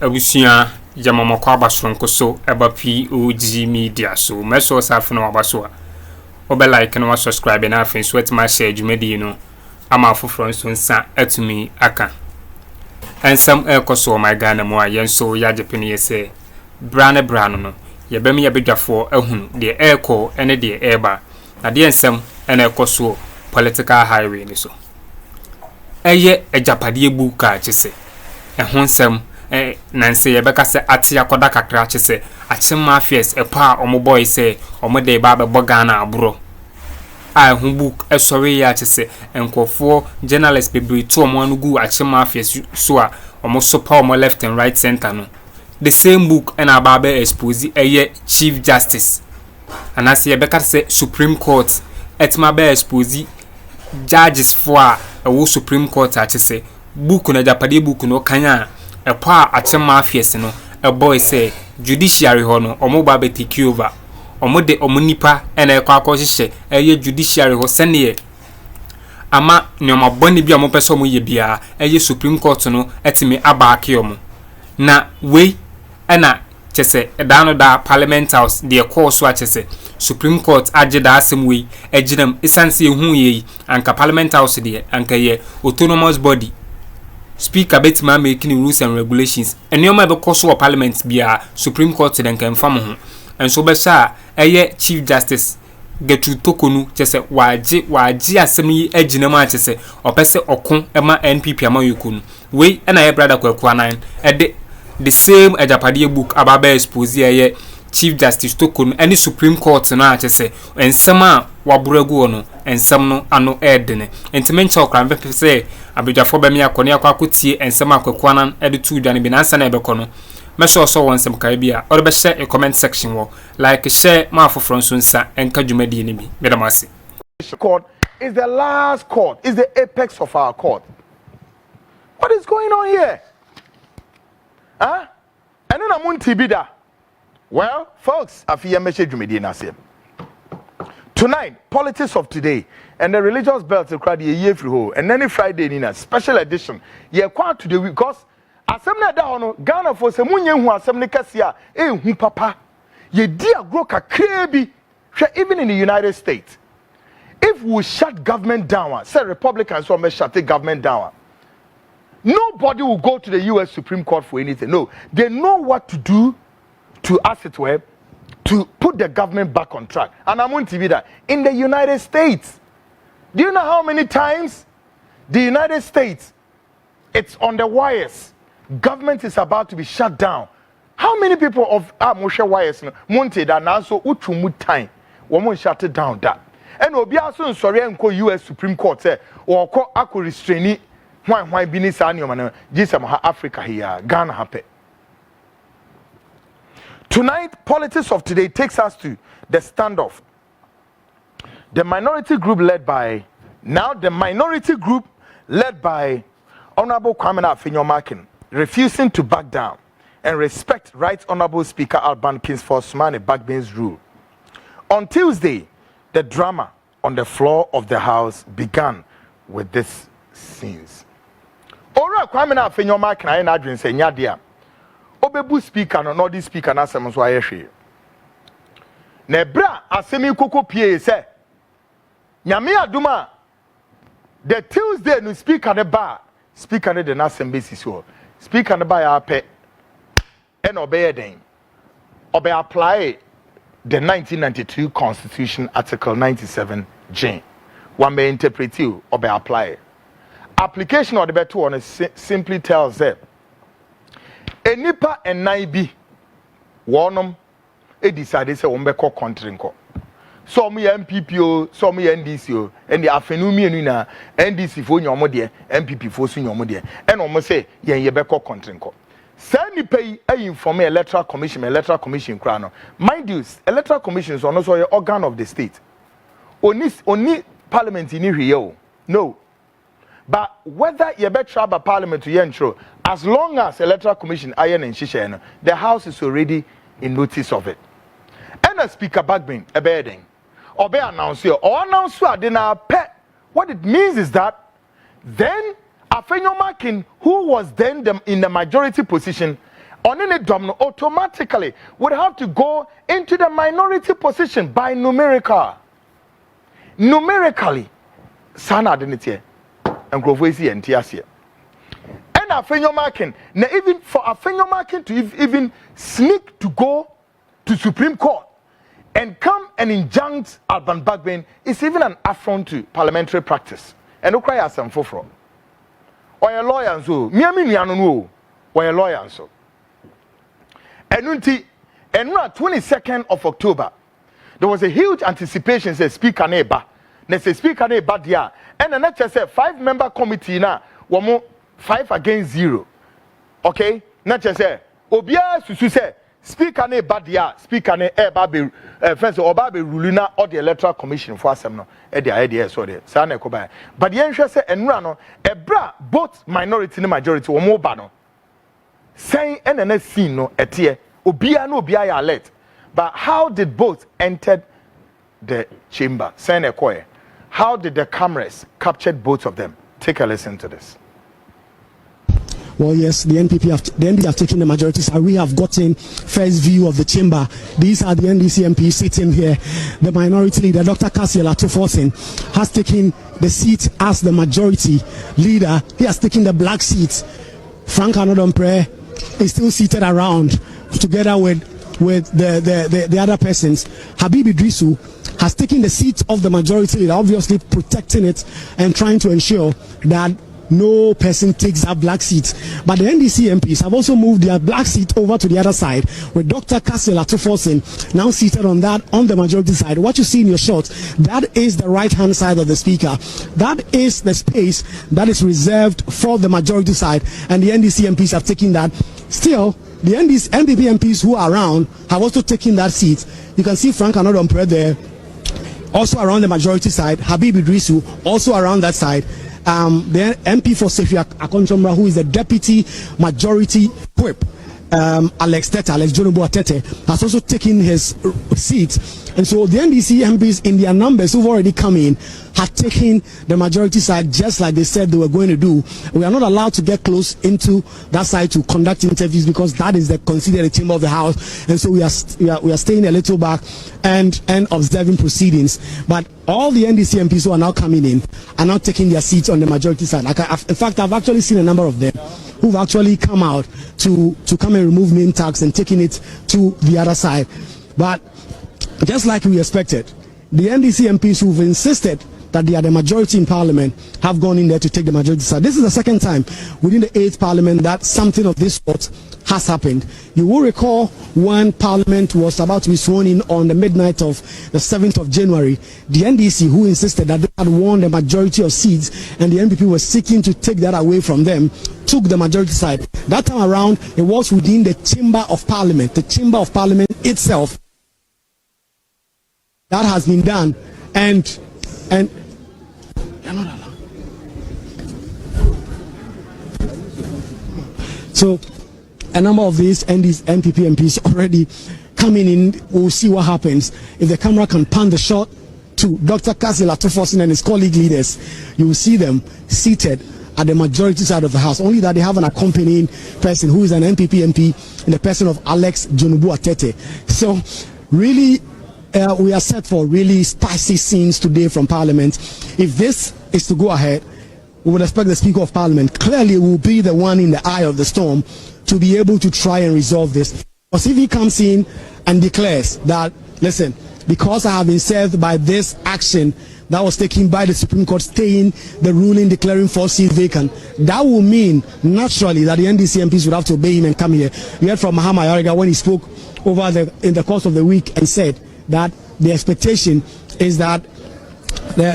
Abusia Yamama Kwabasonko so eba POG Media so meso safo na wabaso a obe like na subscribe na afin so etima share dwumadi no ama afoforo nso nsa atumi aka ensam ekoso my Ghana mu a yenso yagepene yese brane no yebem yebedwafo ahunu de eko ene de eba na de ensam ene ekoso political highway ni so eye Agyapadie buka chese ehonsem nanse yebeka se ate akoda kakra chese achema affairs epa omoboy se omode ba be bogana aburo a hu book esori ya chese enkofo journalist bebre to omo anugu achema affairs so a omo sopa omo left and right center no the same book and ababe expose eye chief justice anase yebeka se supreme court etima be expose judges for a supreme court achese book na Agyapadie book no kanya epa achema affairs no a boy say judiciary ho no omo ba be take over omo de omo nipa ena ekwa akohye eye judiciary ho sene ama nyoma boni bia mo peso mo ye bia eye supreme court no etimi aba Akyem na we ena chese edano da parliament house de course wa chese supreme court agida asem we eginam isanse ehu ye anka parliament house de anka ye autonomous body speaker betima making rules and regulations enioma be koso parliament bia supreme court den kan fam ho enso be sha eye chief justice getu Torkono chese waji asem yi aginam a chese opese okon ema npp ama yekunu we na ye brother kwaku anan ede the same Agyapadie book ababa expose eye chief justice Torkono any supreme court na chese ensem a waburagu no ensem no ano edene entimencha okran be se abedwafo be me akone akwakotie ensem akwakwanan ede tu dwane bi nansa na ebekọ no meso so wonsem kai bia or be share a comment section wo like share ma afoforo nso nsa enka dwumadi ni bi medamase. Court is the last court, is the apex of our court. What is going on here? Huh? And then I'm on TB. Well, folks, I feel message dwumadi na se. Tonight, politics of today, and the religious belt to crowd ye free ho, and any Friday in a special edition. Ye quite today because assembly da hono Ghana for se munye hu assembly kasia hu papa ye dia grow kakra bi even in the United States. If we shut government down, say Republicans will shut the government down, nobody will go to the US Supreme Court for anything. No, they know what to do to, as it were, to put the government back on track. And I'm on TV that in the United States, do you know how many times the United States, it's on the wires, government is about to be shut down? How many people of Moshe wires monte that now so uchumu time woman shut it down that? And obi aso sorry enko US Supreme Court say or ko ako restrain why business anyoma Jesus Africa here Ghana happen. Tonight, politics of today takes us to the standoff. The minority group led by Honorable Kwame refusing to back down and respect Right Honorable Speaker Alban Xp0sě Bagbin's rule. On Tuesday, the drama on the floor of the House began with these scenes. Ora Kwame na adwin say nyadia obebu speaker no this speaker na asem so ayehwe na bra asemi koko pie se nyame aduma the Tuesday no speaker ne the na asem basis so speaker ne ba ya pe and obey den obey apply the 1992 constitution article 97 J one may interpret you obey apply application of the better one simply tells them enipa enai bi wonom e decide say won be call country nko so mo MPP o so mo NDC o and the afenu mienu na NDC fo nyomo de MPP fo so nyomo de and omo say yen ye be call country nko say nipa yi inform electoral commission kra no mind you electoral commission is also an organ of the state oni parliament ni hwe o no. But whether you be trouble parliament to yen as long as electoral commission iron and shisha, the house is already in notice of it. And a speaker Bagbin a bedding or be announced here or announce pet. What it means is that then Afenyo Makin, who was then in the majority position, on any domino automatically would have to go into the minority position by numerically. Sana identity and Grovesi and Tiasia. And a fenyo marking, now even for a fenyo marking to even sneak to go to Supreme Court and come and injunct Alban Bagbin is even an affront to parliamentary practice. And no cry as some for. Or a lawyer and so, Miami no, or a lawyer and so. And 22nd of October, there was a huge anticipation, say Speaker Neba. They say Speaker Neba dia. And the next say 5-member committee na, 5 against 0. Okay? Not just say, Obia Susu say, Speaker ne badia, Speaker ne babe, first or babe rulina or the Electoral Commission for some no, the idea so there. Sana koba. But the interest say enrano, bra both minority and majority or more bano. Saying NNS scene no etie, Obia no Obia alert. But how did both enter the chamber? Saying a choir. How did the cameras capture both of them? Take a listen to this. Well, yes, the NPP have taken the majority side. We have gotten first view of the chamber. These are the NDC MPs sitting here. The minority leader, Dr. Cǩěď, has taken the seat as the majority leader. He has taken the black seat. Frank Anodompré is still seated around together with the other persons. Habib Idrisu has taken the seat of the majority leader, obviously protecting it and trying to ensure that no person takes that black seat. But the NDC MPs have also moved their black seat over to the other side, with Dr. Xp0sě now seated on the majority side. What you see in your shot, that is the right hand side of the speaker. That is the space that is reserved for the majority side, and the NDC MPs have taken that. Still, the NPP MPs who are around have also taken that seat. You can see Frank Anodompré there, also around the majority side. Habib Idrisu also around that side. The Cǩěď, who is the deputy majority whip, Alex Jonobu-Atete, has also taken his seat. And so the NDC MPs, in their numbers who've already come in, have taken the majority side just like they said they were going to do. We are not allowed to get close into that side to conduct interviews because that is considered a chamber of the house. And so we are staying a little back and observing proceedings. But all the NDC MPs who are now coming in are now taking their seats on the majority side. In fact, I've actually seen a number of them who've actually come out to come and remove name tags and taking it to the other side. But just like we expected, the NDC MPs who've insisted that they are the majority in parliament have gone in there to take the majority side. This is the second time within the 8th parliament that something of this sort has happened. You will recall when parliament was about to be sworn in on the midnight of the 7th of January, the NDC, who insisted that they had won the majority of seats and the NPP was seeking to take that away from them, took the majority side. That time around, it was within the chamber of parliament, the chamber of parliament itself. That has been done, and you're not allowed. So a number of these NPP MPs already coming in. We'll see what happens if the camera can pan the shot to Dr. Xp0sě and his colleague leaders. You will see them seated at the majority side of the house, only that they have an accompanying person who is an NPP MP in the person of Alex Jonobu-Atete. So really, we are set for really spicy scenes today from Parliament. If this is to go ahead, we would expect the Speaker of Parliament clearly will be the one in the eye of the storm to be able to try and resolve this. Because if he comes in and declares that, listen, because I have been served by this action that was taken by the Supreme Court staying the ruling declaring 4 seats vacant, that will mean naturally that the NDC MPs would have to obey him and come here. We heard from Mahama when he spoke in the course of the week and said that the expectation is that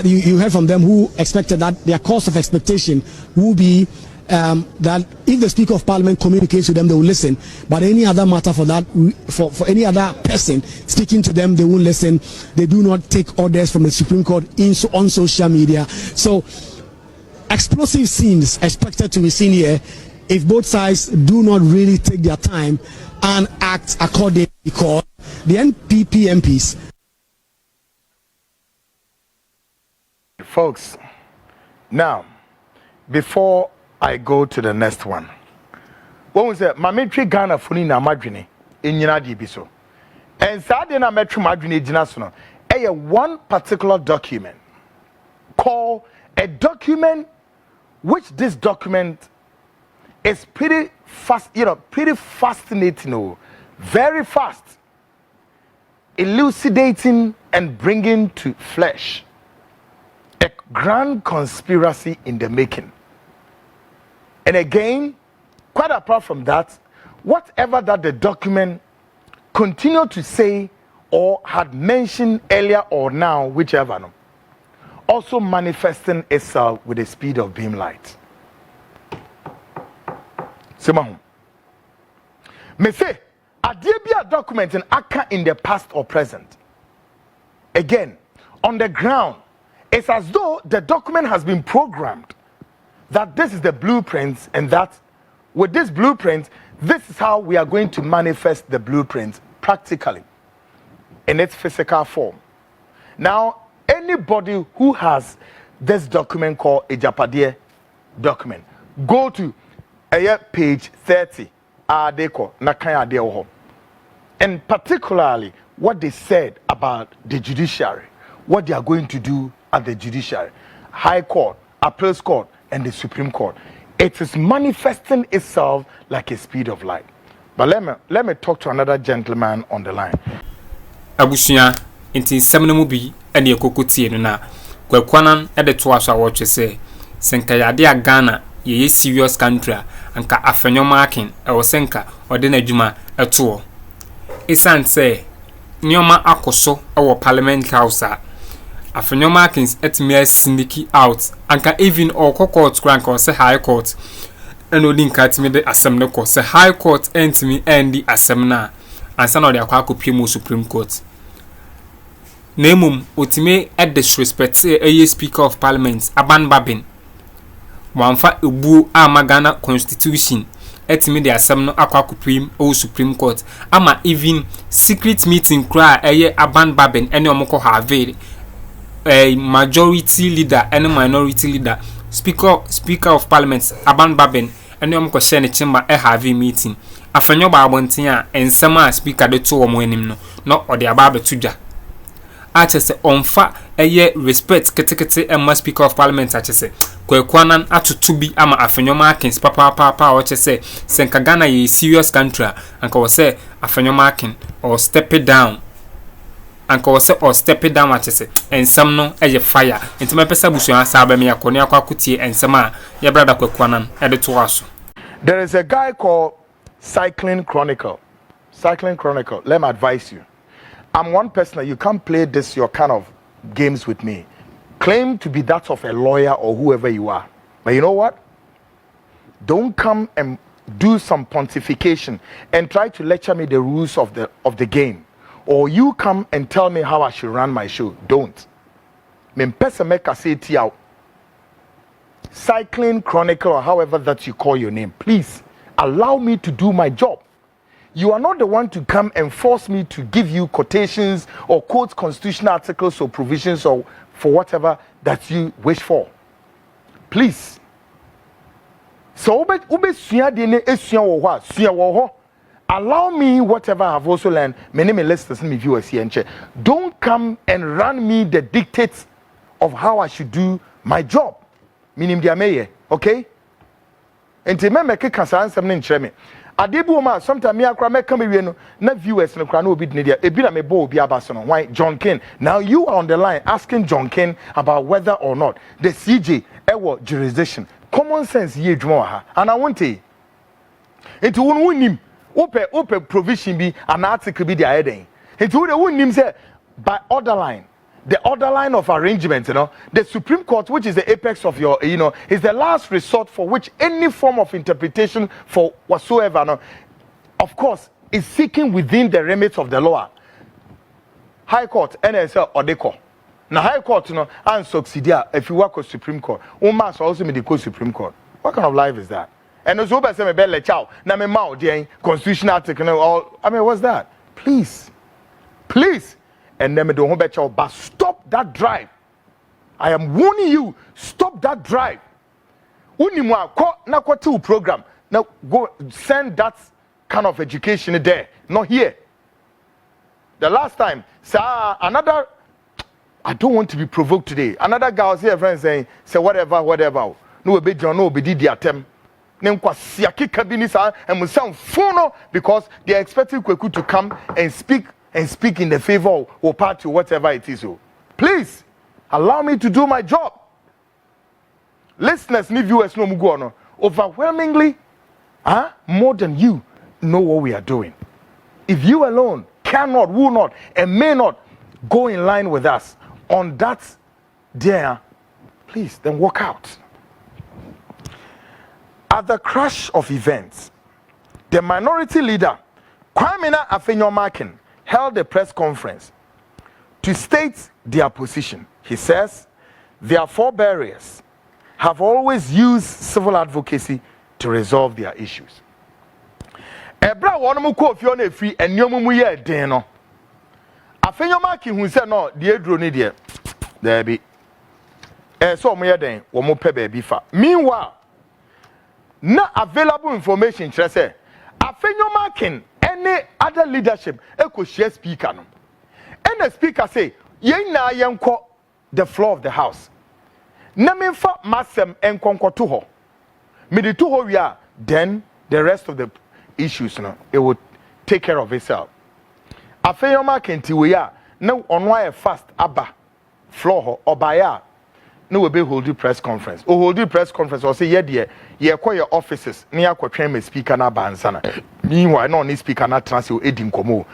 you heard from them who expected that their course of expectation will be that if the Speaker of Parliament communicates to them, they will listen. But any other matter for any other person speaking to them, they won't listen. They do not take orders from the Supreme Court on social media. So explosive scenes expected to be seen here if both sides do not really take their time and act accordingly, because the NPP MPs. Folks, now, before I go to the next one, When we say Mametri Ghana Funi na Madrini in Yinadi Biso. And Sadina Metri Madrini Jinasono. One particular document called a document which this document is pretty fast, pretty fascinating, very fast, elucidating and bringing to flesh a grand conspiracy in the making. And again, quite apart from that, whatever that the document continued to say or had mentioned earlier or now, whichever, also manifesting itself with the speed of beam light. Semahu. Me say, there be a document in Akka in the past or present. Again, on the ground, it's as though the document has been programmed that this is the blueprint, and that with this blueprint, this is how we are going to manifest the blueprint practically in its physical form. Now, anybody who has this document called Agyapadie document, go to page 30, and particularly what they said about the judiciary, what they are going to do at the judiciary, High Court, Appeals Court, and the Supreme Court. It is manifesting itself like a speed of light. But let me talk to another gentleman on the line. Abushia inti semne mu bi ene ekokotie no na kwakwanan e de to aso awotwe se senka yade a Ghana ye serious country anka afenyo marking e wo senka ode na adwuma eto isan se nioma akoso e wo parliament house a afenyo markings etime sneaky out anka even or court crank or se high court eno linka timi de assemne ko se high court entimi endi assemna ansa na ode akwa akopie mu Supreme Court. Nemum utime at disrespect Speaker of Parliament Bagbin. Wanfa ebu ama Ghana Constitution etime de asem no akwa akopie Supreme Court ama even secret meeting cry Bagbin ene omko have a majority leader and minority leader Speaker of Parliament Bagbin ene omko share ne chamber have meeting afenyo ba abonten a ensema speaker de to omo anim no ode aba betuja achese onfa respect ketekete emma Speaker of Parliament achese kwekwanan atutu bi ama afenyo markings papa o chese senka Ghana ye serious country anka wo se afenyo marking or step it down anka wo se or step it down achese ensam no fire ntima pesa busu an sa ba me yakoni akwakutie ensam a ye brada kwekwanan de to aso. There is a guy called Cycling Chronicle. Cycling Chronicle. Let me advise you. I'm one person that you can't play your kind of games with me. Claim to be that of a lawyer or whoever you are. But you know what? Don't come and do some pontification and try to lecture me the rules of the game. Or you come and tell me how I should run my show. Don't. Cycling Chronicle or however that you call your name. Please allow me to do my job. You are not the one to come and force me to give you quotations or quote constitutional articles or provisions or for whatever that you wish for. Please. So allow me whatever I have also learned. My name is listeners and viewers here. Don't come and run me the dictates of how I should do my job. Meaning the mayor, okay? And to me make something in me. Adebuma sometimes me akra me come here no na viewers no kra no obi dine dia ebi na me bo obi abaso no why John Ken. Now you are on the line asking John Ken about whether or not the CJ ewo jurisdiction. Common sense ye dwuma ha and I want to enti won wonim ope provision bi an article bi dia eden enti wo de wonim say by order line. The order line of arrangement, the Supreme Court, which is the apex of your, is the last resort for which any form of interpretation for whatsoever, of course, is seeking within the remit of the law. High Court, NSL or DECO. Now, High Court, and subsidiary, if you work with Supreme Court, one must also be the Supreme Court. What kind of life is that? And also, I say, me chow, na me mouth, the constitutional article, all. I mean, what's that? Please. And then but stop that drive. I am warning you, stop that drive. Unimwa ko na ko program Now go send that kind of education there, not here. The last time, another, I don't want to be provoked today. Another guy was here, friend, saying, say whatever. No, be John, no, be the attempt. Because they are expecting Kweku to come and speak in the favor or party, whatever it is. Please allow me to do my job. Listeners, ni viewers, no mugono. Overwhelmingly, more than you know what we are doing. If you alone cannot, will not, and may not go in line with us on that there, please then walk out. At the crash of events, the minority leader, Kwamina Afenyomakin, held a press conference to state their position. He says their forebears have always used civil advocacy to resolve their issues. Ebra wonomu ko fiona free enyomu mu ye den no. Afenyomakin hu say no de eduro ni de. There be. So mo ye den wo mo pe ba bi fa. Meanwhile, na available information kyerɛ sɛ Afenyomakin any other leadership eko share speaker no. And the speaker say yen na yenko the floor of the house. Na memfa masem enkonko to ho. Me de to ho wia, then the rest of the issues no it would take care of itself. Afenyomakin ti we ya na onwa e fast aba floor ho obaya. No we be hold the press conference. O hold the press conference or say ye call your offices near kwatwen me speaker na bansana. Meanwhile no ni speaker na transfer edim komo.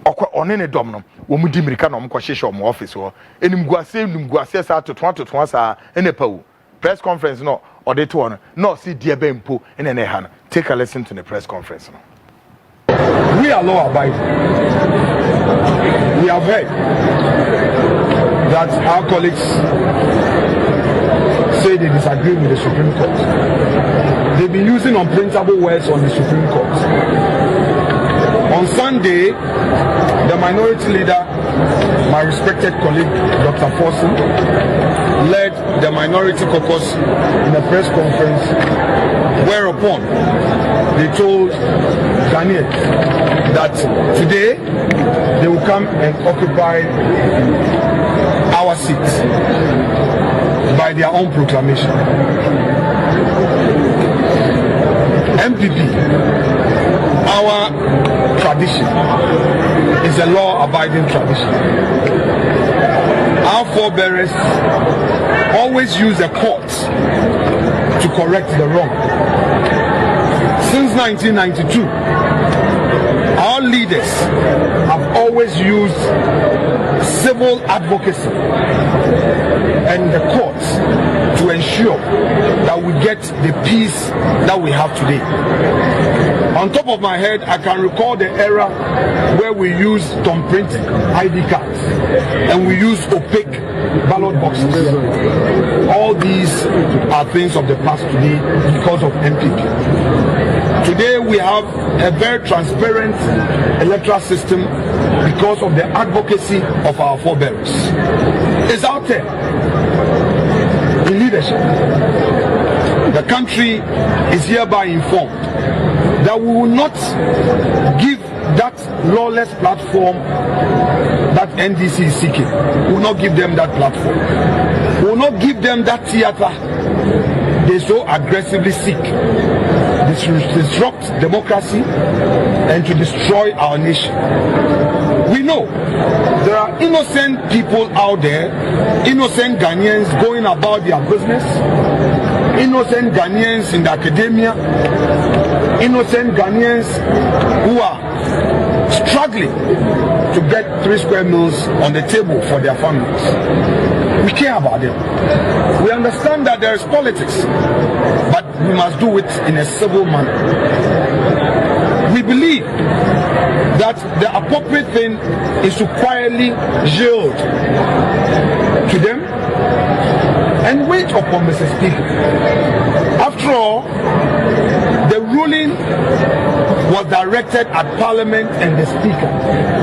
Okwa one ne dom no wo mu di mirika no mko hwehwe mo office ho. Enim guase sa to sa enepa wo. Press conference no ode to one. No see die be mpo ene ne ha no. Take a listen to the press conference no. We are law abiding. We have heard that our colleagues say they disagree with the Supreme Court. They've been using unprintable words on the Supreme Court. On Sunday, the minority leader, my respected colleague, Dr. Xp0sě, led the minority caucus in a press conference, whereupon they told Ghanaians that today they will come and occupy our seats by their own proclamation. MPP, our tradition is a law-abiding tradition. Our forebears always use the courts to correct the wrong. Since 1992, our leaders have always used civil advocacy and the courts to ensure that we get the peace that we have today. On top of my head, I can recall the era where we used thumb printing ID cards and we used opaque ballot boxes. All these are things of the past today because of MPP. Today we have a very transparent electoral system because of the advocacy of our forebears. It's out there in leadership. The country is hereby informed that we will not give that lawless platform that NDC is seeking. We will not give them that platform. We will not give them that theater they so aggressively seek. To disrupt democracy and to destroy our nation. We know there are innocent people out there, innocent Ghanaians going about their business, innocent Ghanaians in the academia, innocent Ghanaians who are struggling to get 3 square meals on the table for their families. We care about them. We understand that there is politics, but we must do it in a civil manner. We believe that the appropriate thing is to quietly yield to them and wait upon Mr. Speaker. After all, the ruling was directed at Parliament and the Speaker,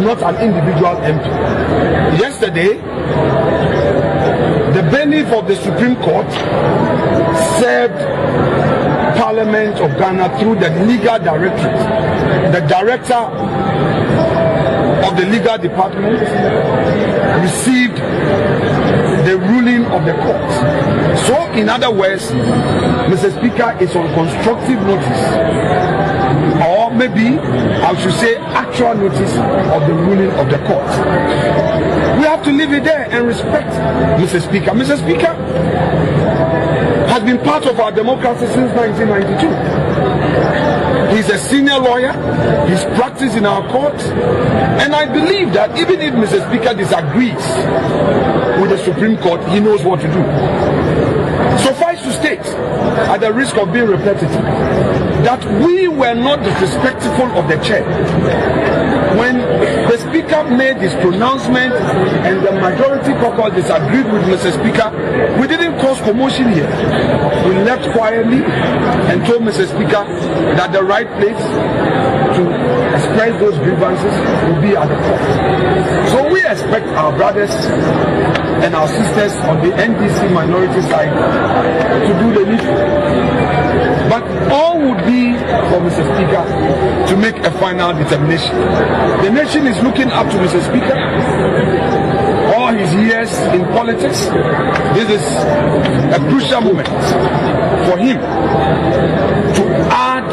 not an individual MP. Yesterday, the benefit of the Supreme Court served Parliament of Ghana through the legal directorate. The director of the legal department received the ruling of the court. So, in other words, Mr. Speaker is on constructive notice, or maybe I should say actual notice of the ruling of the court. We have to leave it there and respect Mr. Speaker. Mr. Speaker has been part of our democracy since 1992. He's a senior lawyer, he's practiced in our courts, and I believe that even if Mr. Speaker disagrees with the Supreme Court, he knows what to do. Suffice to state, at the risk of being repetitive, that we were not disrespectful of the chair. When the Speaker made his pronouncement and the majority caucus disagreed with Mr. Speaker, we didn't cause commotion here. We left quietly and told Mr. Speaker that the right place to express those grievances will be at the court. So we expect our brothers and our sisters on the NDC minority side to do the needful. But all would be for Mr. Speaker to make a final determination. The nation is looking up to Mr. Speaker. All his years in politics, this is a crucial moment for him to add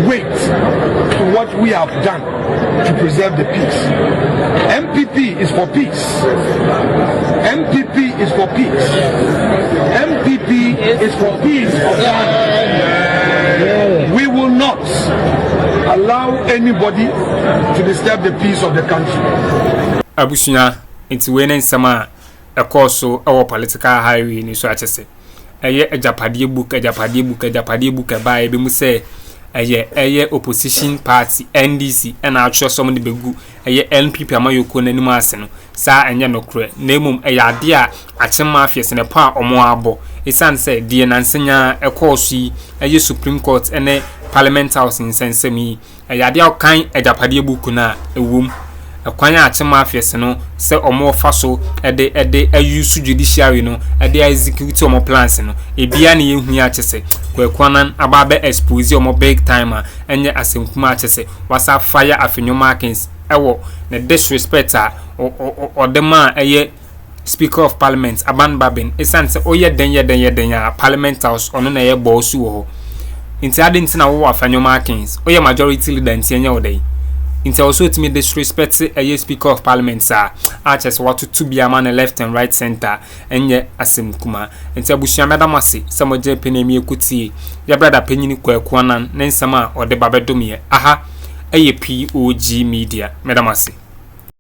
weight to what we have done to preserve the peace. MPP is for peace. MPP is for peace. MPP is for peace of Ghana. We will not allow anybody to disturb the peace of the country. Abusunya into winning sama a course so our political highway ni so atese. Eye Agyapadie book by be mu say eye opposition party NDC and actually some de begu eye NPP amayoko nanim ase no sa enye nokre na emum eye ade a achema afiese ne pa omo abo isan say die nansenya e course yi eye Supreme Court ene Parliament House in sensemi eye ade a kan Agyapadie book na ewum akwanya achema afiese no se omo fa so ede use judiciary no ede execute omo plans no ebia na yehu achese kwekwanan ababe expose omo big timer enye asenkuma achese wasa fire afenyo markings ewo na disrespect a odema eye Speaker of Parliament Aban Bagbin esanse oye den ya Parliament House ono na ye bosu wo inti ade ntina wo afenyo markings oye majority leader ntienye odai inti also to me disrespect a Speaker of Parliament sir achese watu to be a man left and right center enye asemkuma inti abushia medamase samoje penemi ekuti ya brother penyini kwekwanan nensama ode babedom ye aha POG Media medamase.